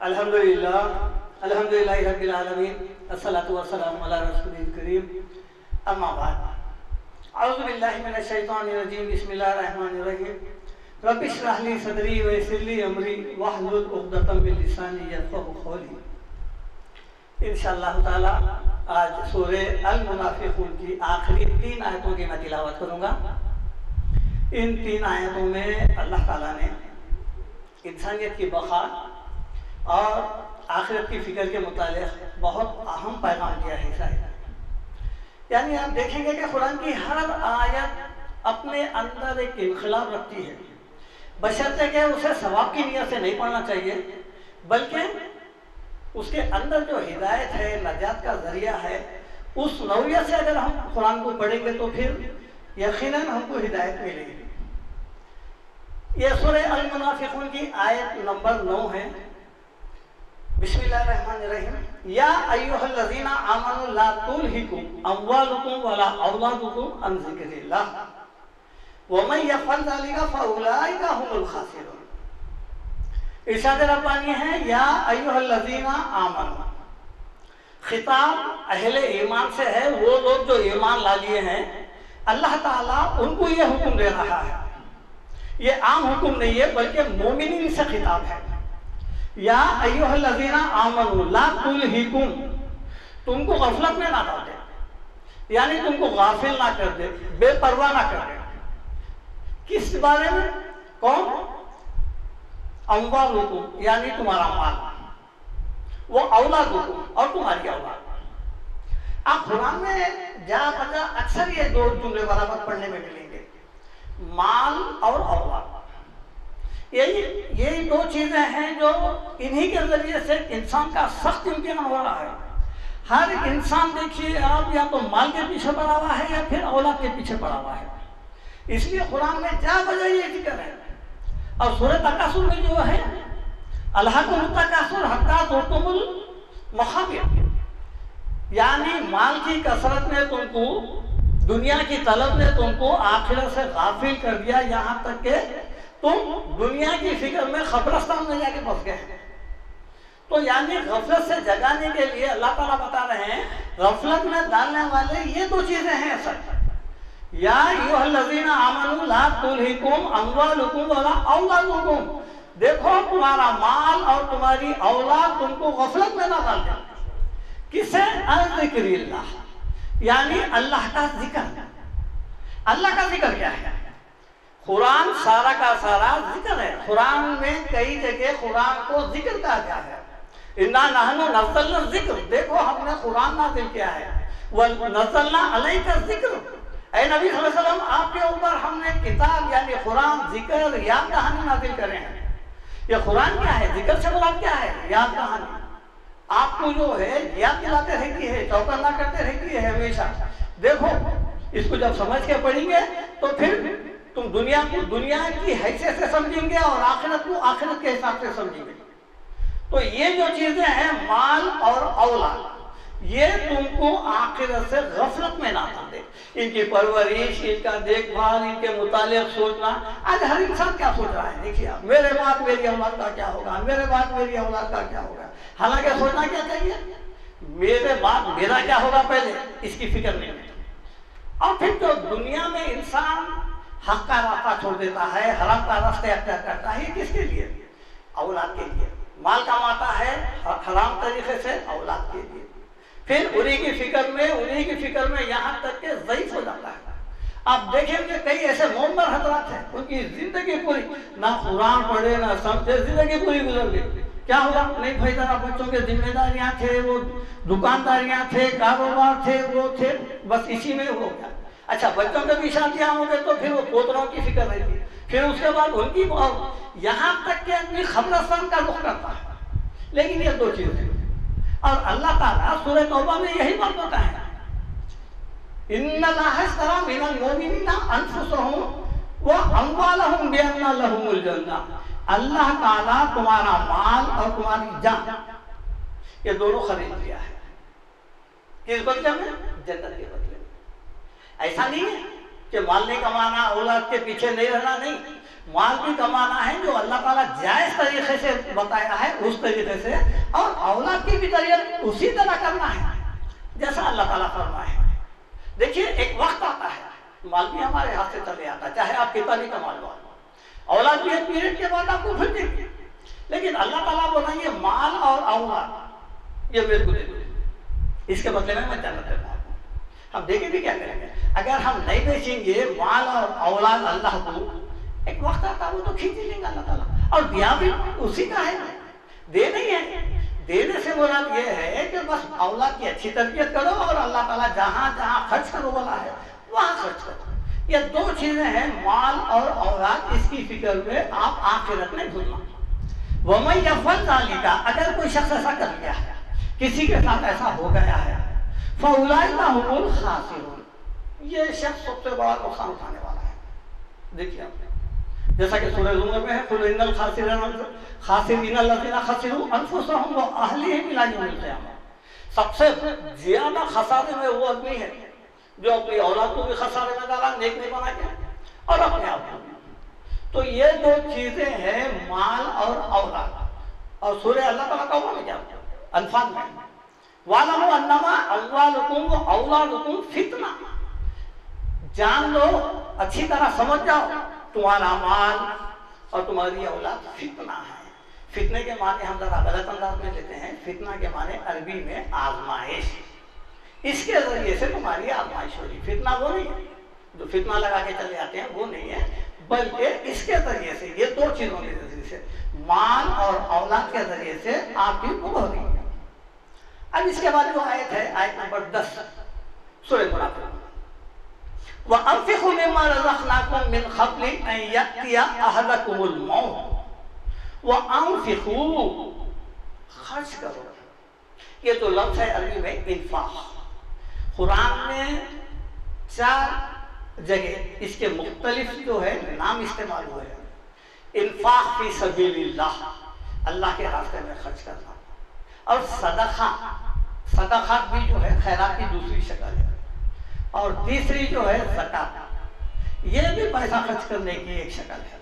अल्हम्दुलिल्लाह अल्हम्दुलिल्लाहि रब्बिल आलमीन अस्सलातु वस्सलामु अला रसूलिल करीम अम्मा बाद अऊज़ु बिल्लाहि मिनश शैतानिर रजीम बिस्मिल्लाहिर रहमानिर रहीम रब्बि इश्रह ली सदरी व यस्सिर ली अमरी वहलुल उक़दतम मिन लिसानी यफ़क़हू क़ौली। इंशाअल्लाह ताला आज सूरे अल मुनाफ़िक़ून की आखिरी 3 आयतों की मैं तिलावत करूँगा। इन 3 आयतों में अल्लाह ताला ने इंसानियत की बक़ा और आखिरत की फ़िक्र के मुतालिक बहुत अहम पैगाम दिया है शायद। यानी आप देखेंगे कि कुरान की हर आयत अपने अंदर एक इनक़िलाब रखती है, बशर्ते कि उसे सवाब की नीयत से नहीं पढ़ना चाहिए, बल्कि उसके अंदर जो हिदायत है, नजात का ज़रिया है, उस नौयत से अगर हम कुरान को पढ़ेंगे तो फिर यकीनन हमको हिदायत मिलेगी। यह सूरह अल मुनाफ़िक़ून की आयत नंबर 9 है। बिस्मिल्लाहिर्रहमानिर्रहीम। या अय्युहल्लज़ीना आमनु ला तुल्हिकुम अम्वालुकुम वला औलादुकुम अन ज़िक्रिल्लाह व मन यफ़अल ज़ालिका फ़उलाइका हुमुल ख़ासिरून। इरशाद रब्बानी है या अय्युहल्लज़ीना आमनु। खिताब अहले ईमान से है, वो लोग जो ईमान ला लिए हैं। अल्लाह ताला उनको ये हुक्म दे रहा है, ये आम हुक्म नहीं है बल्कि मोमिनीन से खिताब है। या अय्युहल्लज़ीना आमनु ला तुल्हिकुम, तुमको गफलत में ना डाल दे, यानी तुमको गाफिल ना कर दे, बेपरवाह ना कर दे। किस बारे में? कौन? अम्वालुकुम यानी तुम्हारा माल, वो औलादुकुम और तुम्हारी औलाद। आप कुरान में जा बजा अक्सर ये 2 जुमले बराबर पढ़ने में मिलेंगे, माल और औलाद। यही 2 चीजें हैं जो इन्हीं के जरिए से इंसान का सख्त इम्तिहान हो रहा है। हर इंसान देखिए आप या तो माल के पीछे पड़ा हुआ है या फिर औलाद के पीछे पड़ा हुआ है। इसलिए कुरान में जा बजा ये जिक्र है। और सूरह तकासुर में जो है अल्हाकुमुत तकासुर हत्ता ज़ुरतुमुल मक़ाबिर, यानी माल की कसरत ने तुमको, दुनिया की तलब ने तुमको आखिरत से गाफिल कर दिया, यहाँ तक के तुम दुनिया की फिक्र में कब्रिस्तान में जाके फंस गए। तो यानी गफलत से जगाने के लिए अल्लाह ताला बता रहे हैं, गफलत में डालने वाले ये 2 चीजें हैं सर। या अय्युहल्लज़ीना आमनु ला तुल्हिकुम अम्वालुकुम वला औलादुकुम, देखो तुम्हारा माल और तुम्हारी औलाद तुमको गफलत में ना डाल दे। किसे? अन ज़िक्रिल्लाह, यानी अल्लाह का जिक्र। अल्लाह का जिक्र क्या है? कुरान सारा का सारा जिक्र है। कुरान में कई जगह कुरान को जिक्र कहा गया है। इन्ना नहनु नज़्ज़लना ज़िक्र, देखो हमने कुरान नाज़िल किया है। व नज़्ज़लना अलैका ज़िक्र, ऐ नबी सल्लल्लाहु अलैहि वसल्लम आपके ऊपर हमने किताब यानी कुरान, जिक्र, याद कहानी नाज़िल करे हैं। ये कुरान क्या है? जिक्र से मुराद क्या है? याद कहानी। आपको जो है याद दिलाते रहती है, चौकन्ना करते रहती है हमेशा। देखो इसको जब समझ के पढ़ेंगे तो फिर तुम दुनिया को दुनिया की हैसियत से समझेंगे और आखिरत को आखिरत के हिसाब से समझेंगे। तो ये जो चीजें हैं माल और औलाद, ये तुमको आखिरत से गफलत में ना डाल दे। इनकी परवरिश, इनका देखभाल, इनके मुतालिक सोचना। आज हर इंसान क्या सोच रहा है? देखिए आप, मेरे बाद मेरी औलाद का क्या होगा, मेरे बाद मेरी औलाद का क्या होगा। हालांकि सोचना क्या चाहिए, मेरे बाद मेरा क्या होगा पहले, इसकी फिक्र नहीं है। और फिर तो दुनिया में इंसान हक का रास्ता छोड़ देता है, हराम का रास्ता अख्तियार करता है। किसके लिए? औलाद के लिए। माल कमाता है हराम तरीके से औलाद के लिए, फिर उन्हीं की फिक्र में यहाँ तक के ज़ईफ हो जाता है। आप देखेंगे कई ऐसे मोहम्मद हजरात हैं, उनकी जिंदगी पूरी ना कुरान पढ़े ना समझे, जिंदगी पूरी गुजर गई। क्या हुआ? नहीं भाई जरा बच्चों के जिम्मेदारियां थे, वो दुकानदारियां थे, कारोबार थे, वो थे, बस इसी में हो गया। अच्छा बच्चों के भी शादियां हो गए तो फिर वो पोतरों की फिक्र रहती, फिर उसके बाद उनकी, यहाँ तक के आदमी कब्रिस्तान का रुख करता है। लेकिन ये 2 चीजें, और अल्लाह ताला सूरह तौबा में यही बात बताया है, इन्नल्लाह इश्तरा मिनल मुमिनीना अनफुसहुम व अम्वालहुम बिअन्ना लहुमुल जन्नह। अल्लाह ताला तुम्हारा माल और तुम्हारी जान, ये दोनों खरीद लिया है। किस बदले में? जन्नत के बदले में। ऐसा नहीं है कि माल नहीं कमाना, औलाद के पीछे नहीं रहना, नहीं। माल भी कमाना है जो अल्लाह ताला जायज तरीके से बताया है उस तरीके से, और औलाद की भी तरबियत उसी तरह करना है जैसा अल्लाह ताला फरमाए है। देखिए एक वक्त आता है माल भी हमारे हाथ से चले आता है, चाहे आप कितना भी कमा लो, औलाद भी एक पीरियड के बाद आपको फिर देंगे, लेकिन अल्लाह ताला बोलेंगे माल और औलाद ये मेरे को दे दो, इसके बदले में मैं जन्नत देता हूँ। हम देखे भी क्या करेंगे, अगर हम नहीं बेचेंगे माल और औलाद अल्लाह को, एक वक्त आता वो तो खींच लेंगे अल्लाह ताला, और दिया भी उसी का है, दे नहीं है। देने से मुराद ये है कि बस औलाद की अच्छी तरबियत करो और अल्लाह ताला जहाँ जहाँ खर्च करो बोला है वहाँ खर्च करो। ये दो चीजें हैं, माल और औलाद, इसकी फिक्र में आप आखिरत नहीं भूलना। वमन यफअल ज़ालिका, अगर कोई शख्स ऐसा कर लिया है, किसी के साथ ऐसा हो गया है, फउलाइका हुमुल खासिरून, ये शख्स सबसे बड़ा नुकसान उठाने वाला है। देखिए आपने जैसा कि सूरह ज़ुमर में है, कुल इन्नल खासिरीन लज़ीना खसिरू अनफुसहुम व अहलिहिम इला यौमिल क़ियामह, सबसे ज्यादा खसारे में वो आदमी है जो अपनी औलाद को भी खसारे में डाला, नेक नहीं बना के, और अपने आप को भी। तो ये दो चीजें हैं, माल और औलाद। और सूरह अल्लाह ताला का हुआ क्या अनफाल में, वालमु अन्नमा अम्वालुकुम व औलादुकुम फितना, जान लो, अच्छी तरह समझ जाओ, तुम्हारा माल और तुम्हारी औलाद फितना है। फितने के माने हम जरा गलत अंदाज में लेते हैं, फितना के माने अरबी में आजमाइश, इसके जरिए से तुम्हारी आजमाइश हो रही। फितना वो नहीं है जो फितना लगा के चले आते हैं, वो नहीं है, बल्कि इसके जरिए से, ये दो चीजों के जरिए से, माल और औलाद के जरिए से आपकी वो हो रही है। अब इसके बाद जो आयत है, आयत नंबर 10 सूरह मुनाफिकून, वअन्फिकू मिम्मा रज़क़नाकुम मिन क़ब्लि अन यअतिया अहदकुमुल मौत वअन्फिकू, खर्च करो। ये तो लफ्ज़ है अरबी में इन्फाक। कुरान में 4 जगह इसके मुख्तलिफ जो है नाम इस्तेमाल हुए हैं। इन्फाक फी सबीलिल्लाह, अल्लाह के रास्ते में खर्च करना, और सदका, सदका भी जो है खैरात की दूसरी शक्ल है, और तीसरी जो है ज़कात, ये भी पैसा खर्च करने की एक शक्ल है,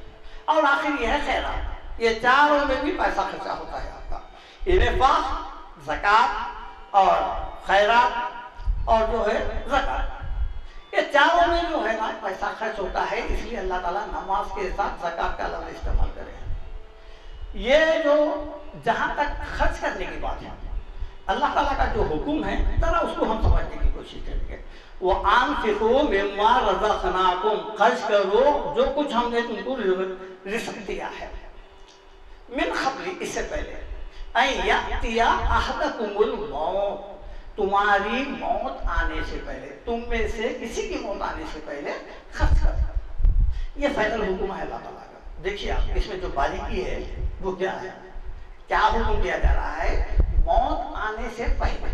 और आखिर ये है खैरात। ये चारों में भी पैसा खर्चा होता है आपका, इन्फाक, ज़कात और खैरात और जो है ज़कात, ये चारों में जो है ना पैसा खर्च होता है। इसलिए अल्लाह ताला नमाज के साथ ज़कात का लफ्ज़ इस्तेमाल करे हैं। ये जो जहाँ तक खर्च करने की बात है, अल्लाह ताला का जो हुक्म है जरा उसको हम समझने की कोशिश करेंगे। वो अनफिकू मिम्मा रज़क़नाकुम, खर्च करो जो कुछ हमने तुमको रिज़्क़ दिया है, मिन क़ब्लि, इससे पहले, अन यअतिया अहदकुमुल मौत, तुम्हारी मौत आने से पहले, तुम में से किसी की मौत आने से पहले खर्च कर। ये फाइनल हुक्म है अल्लाह ताला का। देखिए आप इसमें जो बारीकी है वो क्या है, क्या हुक्म दिया जा रहा है मौत आने से पहले।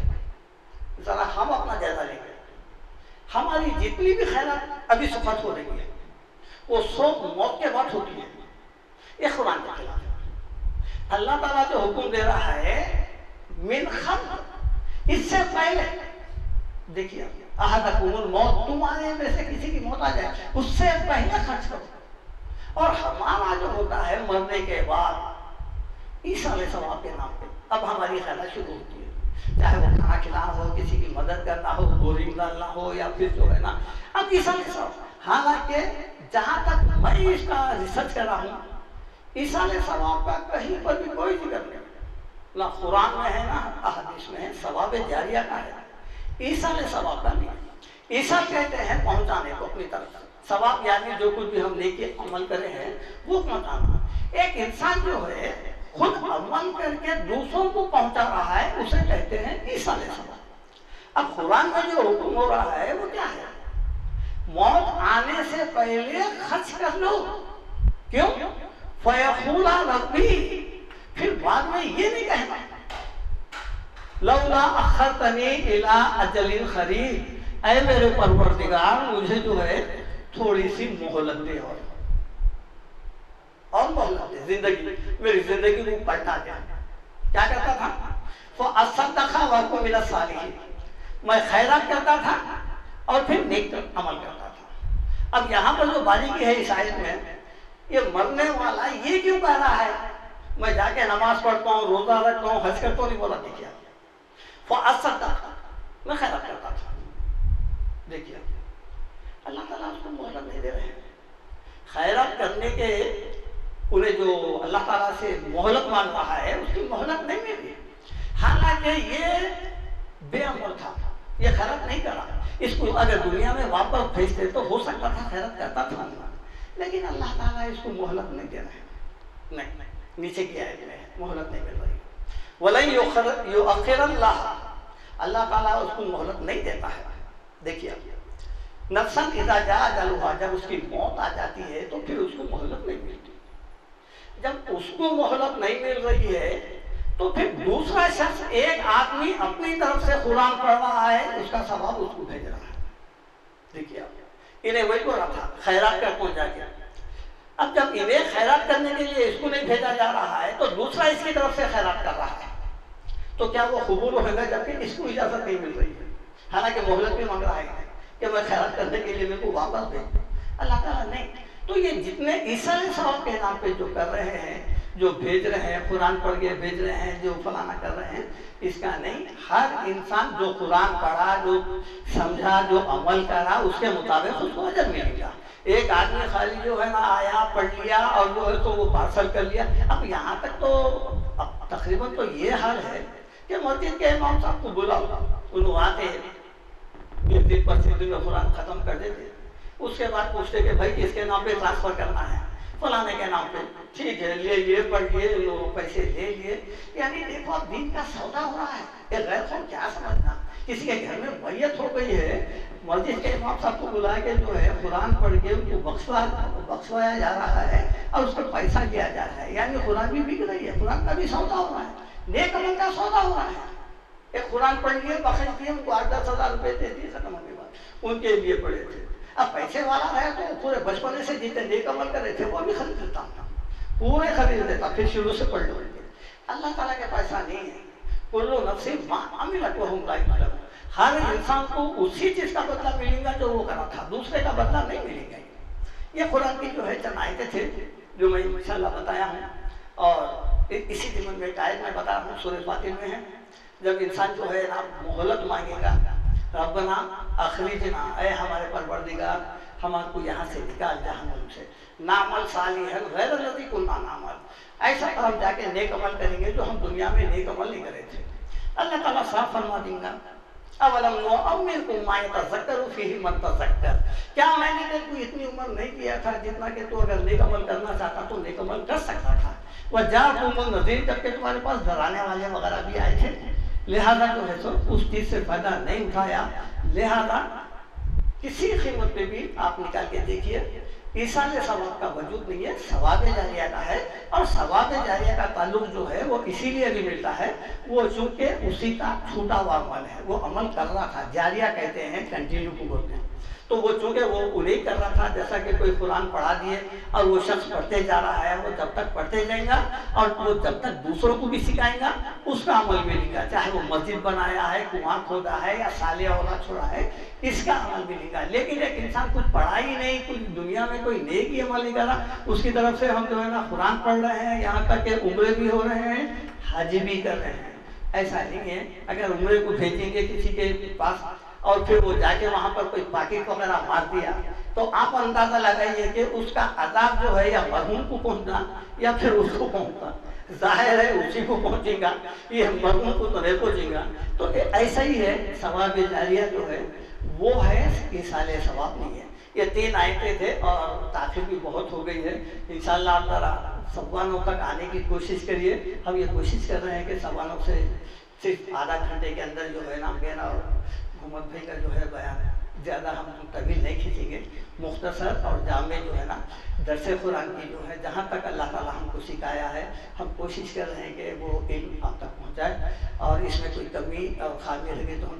जरा हम अपना जायजा लेंगे, हमारी जितनी भी खैरात अभी सुखत हो रही है वो सब मौत के बाद होती है, ये कुरान के खिलाफ है। अल्लाह ताला जो हुक्म दे रहा है मिन क़ब्ल, इससे पहले, देखिए अहदकुमुल मौत, तुम्हारे में से किसी की मौत आ जाए उससे पहले खर्च करो। और हमारा जो होता है मरने के बाद ईसा अलैहिस्सलाम के नाम पे अब हमारी खैरात शुरू होती है, चाहे वो खाना खिलाना हो, किसी की मदद करना हो, बोरिंग डालना हो, या फिर जो है ना, अब ईसा अलैहिस्सलाम, हालांकि जहाँ तक मैं इसका रिसर्च कर रहा हूँ, ईसा अलैहिस्सलाम का कहीं पर भी कोई जिक्र नहीं, ना कुरान में है ना अहदीस में है, सवाब जारिया का है, ईसा अलैहिस्सलाम का नहीं। ईसा कहते हैं पहुँचाने को अपनी तरफ, सवाब यानी जो कुछ भी हम लेके अमल करे हैं वो पहुँचाना। एक इंसान जो है खुद अमल करके दूसरों को पहुँचा रहा है, उसे कहते हैं ईसा अलैहिस्सलाम। अब कुरान में जो हुक्म हो रहा है वो क्या है, मौत आने से पहले खर्च कर लो। क्यों? फयक़ूला रब्बी, फिर बाद में ये नहीं कहना लौला अख़रतनी इला अजलिन क़रीब, ऐ मेरे परवरदिगार मुझे जो है थोड़ी सी मोहलत दे, और मोहलत दे, जिंदगी, मेरी जिंदगी को पलटा दे। क्या करता था, तो असद्दक़ा व अकून मिनस सालिहीन, मैं खैरात करता था और फिर नेक अमल करता था। अब यहाँ पर जो बारीकी है इस आयत में, ये मरने वाला ये क्यों कह रहा है मैं जाके नमाज पढ़ता हूँ, रोजा रखता हूँ, हज करता हूँ? नहीं बोला। देखिए मैं खैरात करता था। देखिए अल्लाह ताला उसको मोहलत नहीं दे रहे हैं। खैरात करने के उन्हें जो अल्लाह ताला से मोहलत मांग रहा है उसकी मोहलत नहीं मिली। हालांकि ये बेअमल था, ये खैरात नहीं करा। इसको अगर दुनिया में वापस भेजते तो हो सकता था खैरात करता था, लेकिन अल्लाह ताला इसको मोहलत नहीं दे रहे। नहीं, नीचे की आयत में मोहलत नहीं मिल रही। वलन युअख्खिरल्लाह, अल्लाह ताला उसको मोहलत नहीं देता है। देखिए नफ्सन इज़ा जाअ अजलुहा, जब उसकी मौत आ जाती है तो फिर उसको मोहलत नहीं मिलती। जब उसको मोहलत नहीं मिल रही है तो फिर दूसरा शख्स, एक आदमी अपनी तरफ से कुरान पढ़ रहा है, उसका सवाब उसको भेज रहा है। देखिए इन्हें वही बोला था खैरात कर पहुंच जाके। अब जब इन्हें खैरात करने के लिए इसको नहीं भेजा जा रहा है तो दूसरा इसकी तरफ से खैरात कर रहा है, तो क्या वो कबूल होगा? जबकि इसको इजाजत नहीं मिल रही है, हालांकि मोहलत भी मांग रहा है कि मैं खैरात करने के लिए मेरे को वापस भेज। अल्लाह ताला नहीं। तो ये जितने ईसा सवाब के नाम पे जो कर रहे हैं, जो भेज रहे हैं, कुरान पढ़ के भेज रहे हैं, जो फलाना कर रहे हैं, इसका नहीं। हर इंसान जो कुरान पढ़ा, जो समझा, जो अमल करा, उसके मुताबिक उसको अजर मिलेगा। एक आदमी खाली जो है ना आया, पढ़ लिया और जो है तो वो पार्सल कर लिया। अब यहाँ तक तो अब तकरीबन तो ये हाल है कि मस्जिद के इमाम साहब को बुलाओ, उन्होंने आते एक दिन 25 दिन में कुरान खत्म कर देते। उसके बाद पूछते कि भाई किसके नाम पे ट्रांसफर करना है? फलाने के नाम पे। ठीक है, ले लिए, पढ़ लिए, पैसे ले लिए। यानी देखो अब दिन का सौदा हो रहा है। एक गैर को क्या समझना, किसी के घर में मैयत हो गई है, मस्जिद के इमाम साहब को बुला के जो है कुरान पढ़ के उनको बख्शवाया जा रहा है और उसको पैसा दिया जा रहा है। यानी कुरान भी बिक रही है, कुरान का भी सौदा हो रहा है, नेक अमल का सौदा हो रहा है। एक कुरान पढ़ लिए, बख्श दिए, उनको 8-10 हज़ार रुपये दे दिए, खत्म होने के बाद उनके लिए पढ़े थे। अब पैसे वाला रहे तो पूरे बचपने से जितने नेक अमल कर रहे थे वो भी खरीद लेता, पूरे खरीद लेता, फिर शुरू से पढ़ लो। अल्लाह ताला के पैसा नहीं है। कुल्लु नफ्सिन मा अमिलत व हुम ला युज़लमून। हर इंसान को उसी चीज का बदला मिलेगा जो वो करा था, दूसरे का बदला नहीं मिलेगा। ये कुरान की जो है चंद आयतें थे जो मैं इंशाअल्लाह बताया हूँ, और इसी दिमन में आयत में बता रहा हूँ, सूरह फातिर में है। जब इंसान जो है ना मोहलत मांगेगा, रब्बना अखरिजना, ऐ हमारे परवरदिगार हमको यहाँ से निकाल जहन्नम से, नामल सालिहन गैर लज़ी कुन्ना नामल, ऐसा हम जाके नेक अमल करेंगे जो हम दुनिया में नेक अमल नहीं करे थे। अल्लाह ताला साफ फरमा देगा, अवलम नुअम्मिरकुम मा यतज़क्करु फीहि मन तज़क्कर, क्या मैंने तेरे को इतनी उम्र नहीं किया था जितना कि तू अगर नेक अमल करना चाहता तो नेक अमल कर सकता था। वजाअकुमुन नज़ीर, जबकि तुम्हारे पास डराने वाले वगैरह भी आए थे, लिहाजा जो है तो उस चीज से फायदा नहीं उठाया। लिहाजा किसी कीमत पे भी आप निकाल के देखिए, ईसा ने सवाब का वजूद नहीं है, सवाब जारिया का है। और सवाब जारिया का ताल्लुक जो है वो इसीलिए भी मिलता है, वो चूंकि उसी का छूटा हुआ अमल है, वो अमल कर रहा था, जारिया कहते हैं, कंटिन्यू को बोलते हैं। तो वो चूंकि वो उन्हें कर रहा था, जैसा कि कोई कुरान पढ़ा दिए और वो शख्स पढ़ते जा रहा है, वो जब तक पढ़ते जाएगा और वो जब तक दूसरों को भी सिखाएगा उसका अमल मिलेगा। चाहे वो मस्जिद बनाया है, कुआं खोदा है या साले औलाद छोड़ा है, इसका अमल मिलेगा। लेकिन एक इंसान कुछ पढ़ा ही नहीं, कुछ दुनिया में कोई नेक ही अमल नहीं कर रहा, उसकी तरफ से हम जो है ना कुरान पढ़ रहे हैं, यहाँ तक के उम्रे भी हो रहे हैं, हज भी कर रहे हैं, ऐसा नहीं है। अगर उम्रे को भेजेंगे किसी के पास और फिर वो जाके वहां पर कोई पाकिट वगैरह मार दिया, तो आप अंदाजा लगाइए कि उसका अजाब जो है या मरहूम को पहुंचना या फिर उसको पहुंचना, जाहिर है उसी को पहुंचेगा, ये मरहूम को तो नहीं पहुंचेगा। तो ऐसा ही है, सवाब जारिया जो है वो है, ये साले सवाब नहीं है। ये 3 आयतें थे और ताखिर भी बहुत हो गई है। इंशाअल्लाह आप जरा सवानों तक आने की कोशिश करिए। हम ये कोशिश कर रहे हैं कि सवानों से सिर्फ आधा घंटे के अंदर जो है ना मेरा और मोहम्मद भाई का जो है बयान ज़्यादा हम तवील नहीं खींचेंगे, मुख्तसर और जामे जो है ना दरसे कुरान की जो है जहाँ तक अल्लाह ताला हमको सिखाया है, हम कोशिश कर रहे हैं कि वो इल्म आप तक पहुँचाए, और इसमें कोई कमी और खामी लगे तो हम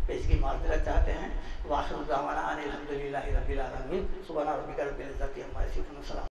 पेश की माज़रत चाहते हैं। वाखिर दावाना अनिल हम्दुलिल्लाहि रब्बिल आलमीन। सुब्हान रब्बिका रब्बिल इज़्ज़ति अम्मा यसिफून।